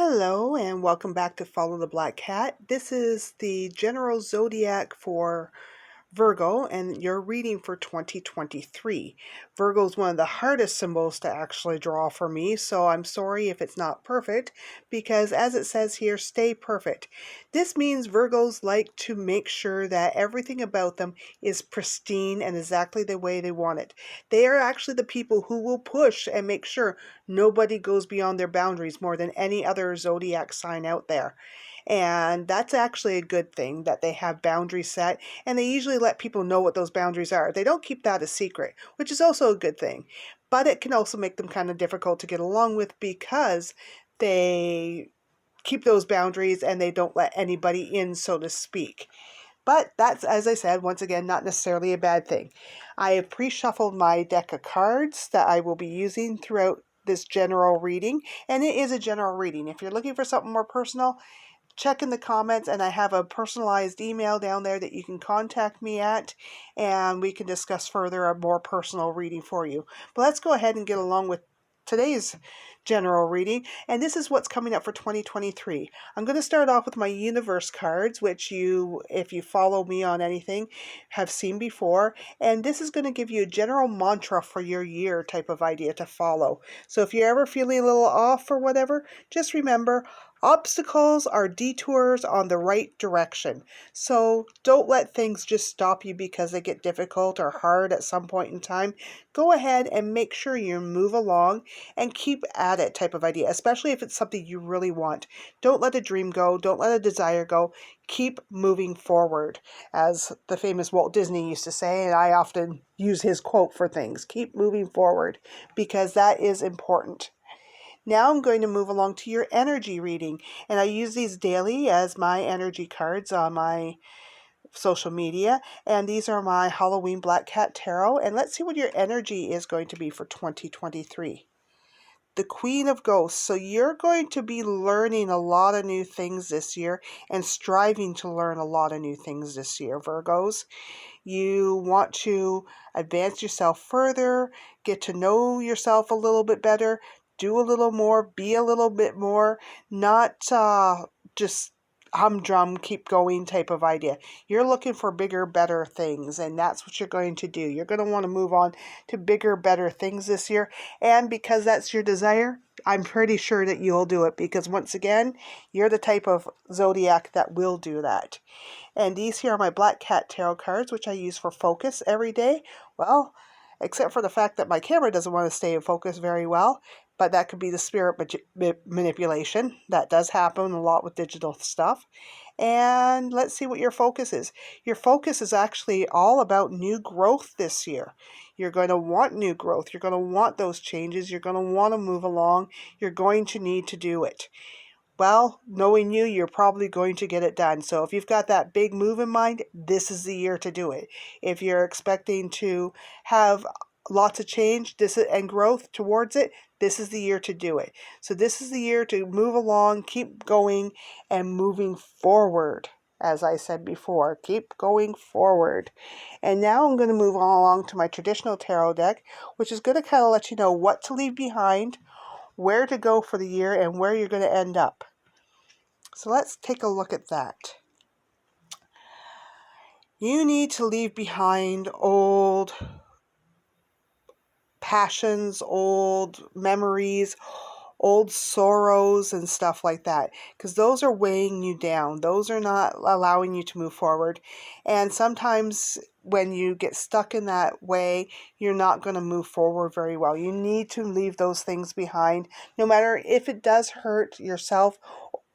Hello and welcome back to Follow the Black Cat. This is the general zodiac for Virgo and your reading for 2023. Virgo is one of the hardest symbols to actually draw for me, so I'm sorry if it's not perfect because as it says here, stay perfect. This means Virgos like to make sure that everything about them is pristine and exactly the way they want it. They are actually the people who will push and make sure nobody goes beyond their boundaries more than any other zodiac sign out there. And that's actually a good thing that they have boundaries set, and they usually let people know what those boundaries are. They don't keep that a secret, which is also a good thing. But it can also make them kind of difficult to get along with because they keep those boundaries and they don't let anybody in, so to speak. But that's, as I said, once again, not necessarily a bad thing. I have pre-shuffled my deck of cards that I will be using throughout this general reading, and it is a general reading. If you're looking for something more personal, check in the comments, and I have a personalized email down there that you can contact me at, and we can discuss further a more personal reading for you. But let's go ahead and get along with today's general reading, and this is what's coming up for 2023. I'm going to start off with my universe cards, which you, if you follow me on anything, have seen before, and this is going to give you a general mantra for your year type of idea to follow. So if you're ever feeling a little off or whatever, just remember, obstacles are detours on the right direction. So don't let things just stop you because they get difficult or hard at some point in time. Go ahead and make sure you move along and keep at it type of idea, especially if it's something you really want. Don't let a dream go. Don't let a desire go. Keep moving forward, as the famous Walt Disney used to say, and I often use his quote for things. Keep moving forward because that is important. Now I'm going to move along to your energy reading, and I use these daily as my energy cards on my social media, and these are my Halloween Black Cat Tarot, and let's see what your energy is going to be for 2023. The Queen of Ghosts. So you're going to be learning a lot of new things this year and striving to learn a lot of new things this year, Virgos. You want to advance yourself further, get to know yourself a little bit better, do a little more, be a little bit more, not just humdrum, keep going type of idea. You're looking for bigger, better things, and that's what you're going to do. You're going to want to move on to bigger, better things this year, and because that's your desire, I'm pretty sure that you'll do it because, once again, you're the type of zodiac that will do that. And these here are my Black Cat Tarot cards, which I use for focus every day. Well, except for the fact that my camera doesn't want to stay in focus very well, but that could be the spirit manipulation. That does happen a lot with digital stuff. And let's see what your focus is. Your focus is actually all about new growth this year. You're going to want new growth. You're going to want those changes. You're going to want to move along. You're going to need to do it. Well, knowing you, you're probably going to get it done. So if you've got that big move in mind, this is the year to do it. If you're expecting to have lots of change and growth towards it, this is the year to do it. So this is the year to move along, keep going, and moving forward. As I said before, keep going forward. And now I'm going to move along to my traditional tarot deck, which is going to kind of let you know what to leave behind, where to go for the year, and where you're going to end up. So let's take a look at that. You need to leave behind old passions, old memories, old sorrows and stuff like that, because those are weighing you down. Those are not allowing you to move forward. And sometimes when you get stuck in that way, you're not going to move forward very well. You need to leave those things behind, no matter if it does hurt yourself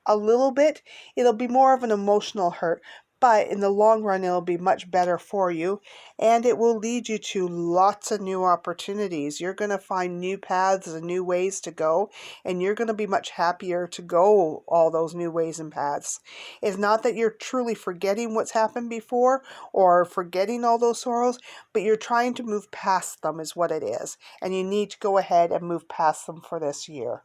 a little bit. It'll be more of an emotional hurt, but in the long run, it'll be much better for you, and it will lead you to lots of new opportunities. You're going to find new paths and new ways to go, and you're going to be much happier to go all those new ways and paths. It's not that you're truly forgetting what's happened before or forgetting all those sorrows, but you're trying to move past them is what it is, and you need to go ahead and move past them for this year.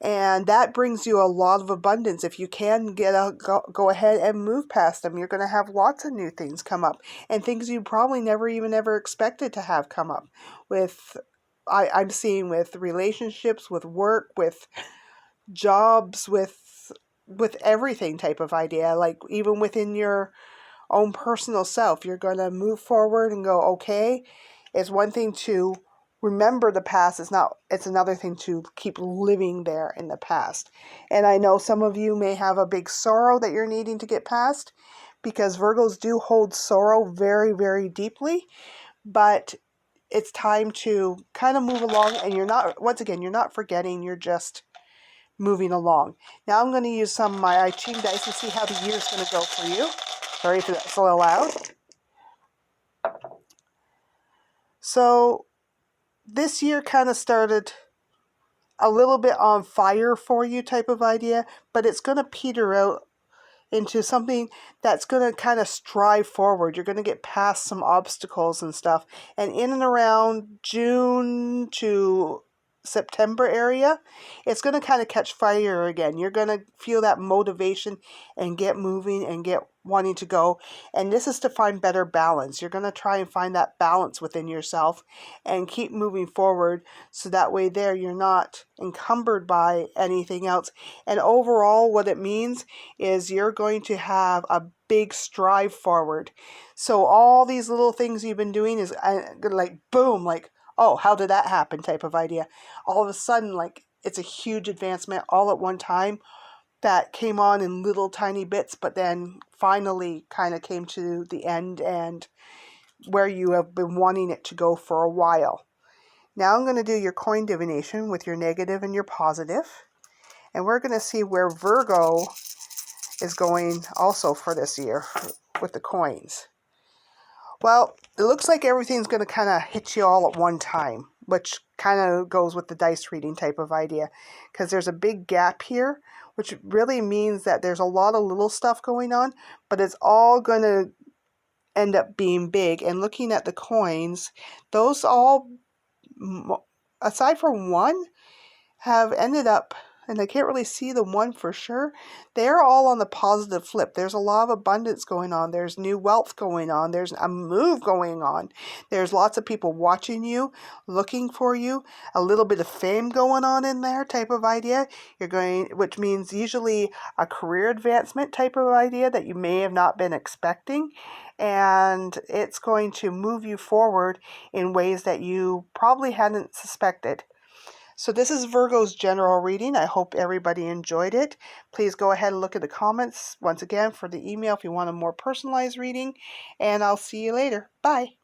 And that brings you a lot of abundance. If you can go ahead and move past them, you're going to have lots of new things come up, and things you probably never expected to have come up with I'm seeing with relationships, with work, with jobs, with everything type of idea. Like even within your own personal self, you're going to move forward and go, okay, it's one thing to remember the past, it's another thing to keep living there in the past. And I know some of you may have a big sorrow that you're needing to get past, because Virgos do hold sorrow very, very deeply, but it's time to kind of move along, and you're not forgetting, you're just moving along. Now I'm going to use some of my I Ching dice and see how the year's going to go for you. Sorry if that's a little loud. So this year kind of started a little bit on fire for you type of idea, but it's going to peter out into something that's going to kind of strive forward. You're going to get past some obstacles and stuff. And in and around June to September area, it's going to kind of catch fire again. You're going to feel that motivation and get moving and get wanting to go. And this is to find better balance. You're going to try and find that balance within yourself and keep moving forward, so that way there you're not encumbered by anything else. And overall, what it means is you're going to have a big strive forward. So all these little things you've been doing is like boom, like, oh, how did that happen type of idea. All of a sudden, like, it's a huge advancement all at one time that came on in little tiny bits, but then finally kind of came to the end and where you have been wanting it to go for a while. Now I'm going to do your coin divination with your negative and your positive. And we're going to see where Virgo is going also for this year with the coins. Well, it looks like everything's going to kind of hit you all at one time, which kind of goes with the dice reading type of idea, because there's a big gap here, which really means that there's a lot of little stuff going on, but it's all going to end up being big. And looking at the coins, those all, aside from one, have ended up, and I can't really see the one for sure, they're all on the positive flip. There's a lot of abundance going on. There's new wealth going on. There's a move going on. There's lots of people watching you, looking for you, a little bit of fame going on in there type of idea. Which means usually a career advancement type of idea that you may have not been expecting. And it's going to move you forward in ways that you probably hadn't suspected. So this is Virgo's general reading. I hope everybody enjoyed it. Please go ahead and look at the comments once again for the email if you want a more personalized reading. And I'll see you later. Bye.